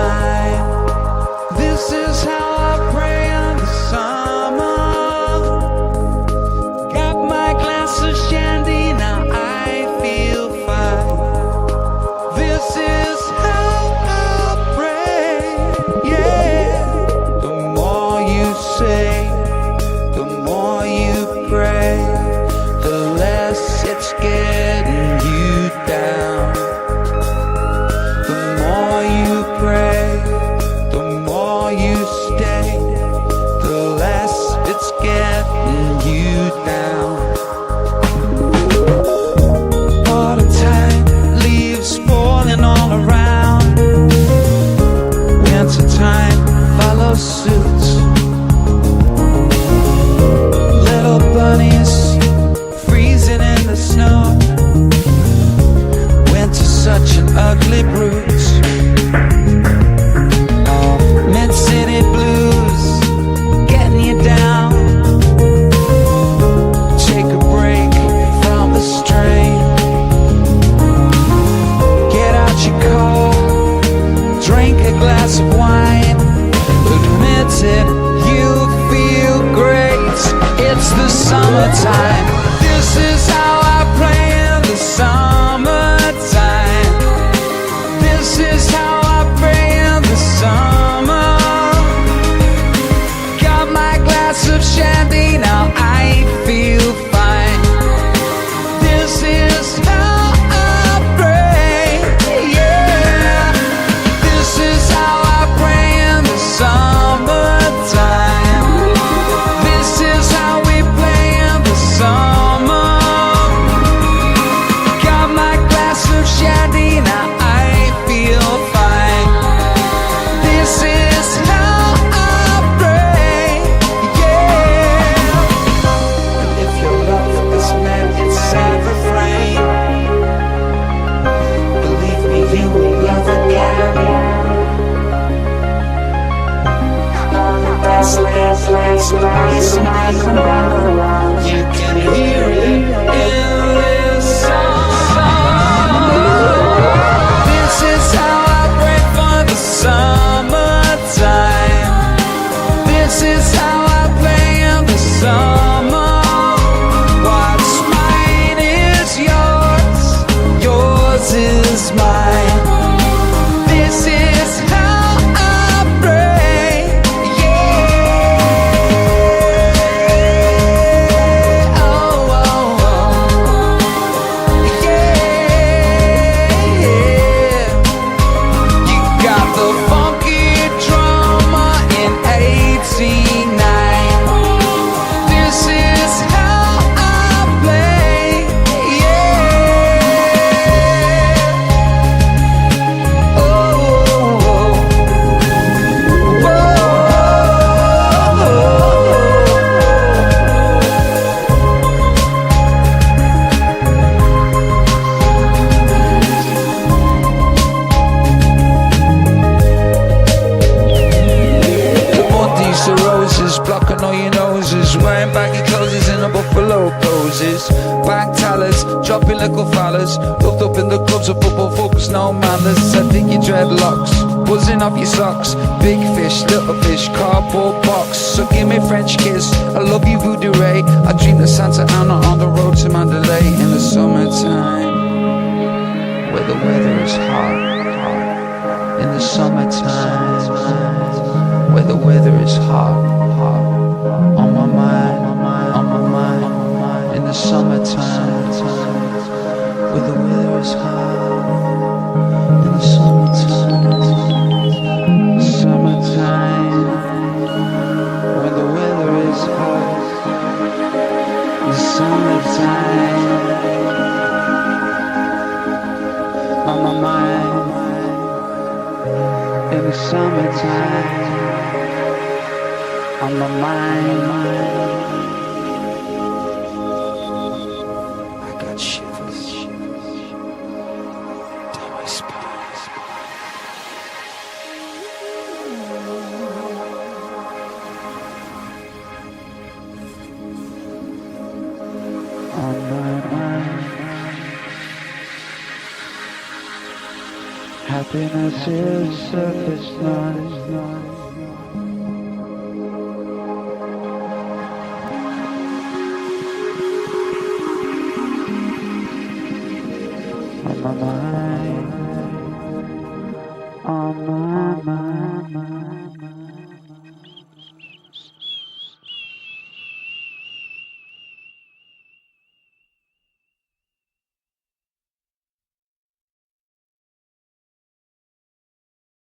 summertime. This is how I pray in the summer. Got my glass of shandy, now I feel fine. This is how I pray, yeah. The more you say, the more you pray, the less it's getting you down. The more you pray, the more you stay, the less it's getting you down. Autumn time, leaves falling all around. Winter time follows suit. Little bunnies freezing in the snow. Winter's such an ugly brute. Mid-city blues getting you down. Take a break from the strain. Get out your car, drink a glass of wine. Admit it, you feel great. It's the summertime. This is how I play in the summertime. This is how I pray in the summer. Got my glass of shandy, now I feel fine. This is how I pray, yeah. This is how I pray in the summertime. This is how we play in the summer. Got my glass of shandy, now I feel fine. This is how I pray, yeah. And if your love for this man, it's sad refrain, believe me, you will love again. You can hear it in this song. This is how I pray for the summertime. This is how I play in the summer. What's mine is yours, yours is mine. This is how I pray, yeah. Oh, oh, oh. Yeah. You got the funky drummer in 89. This is how I play, yeah. Oh, oh, oh. The bodies, the roses, blocking all your noses, wearing baggy clothes in the buffalo poses, bank tellers, dropping little fellas, hooked up in the clubs of football focus, no manners. I think your dreadlocks, buzzing off your socks, big fish, little fish, cardboard box. So give me French kiss, I love you Voodoo Ray. I dream of Santa Ana on the road to Mandalay in the summertime, where the weather is hot. In the summertime, where the weather is hot, on my mind, on my mind. In the summertime, where the weather is hot. In the summertime, summertime, where the weather is hot. In the summertime, on my mind. In the summertime, on my mind. I got shivers down my spine. On my mind. Happiness is surface noise. On my mind.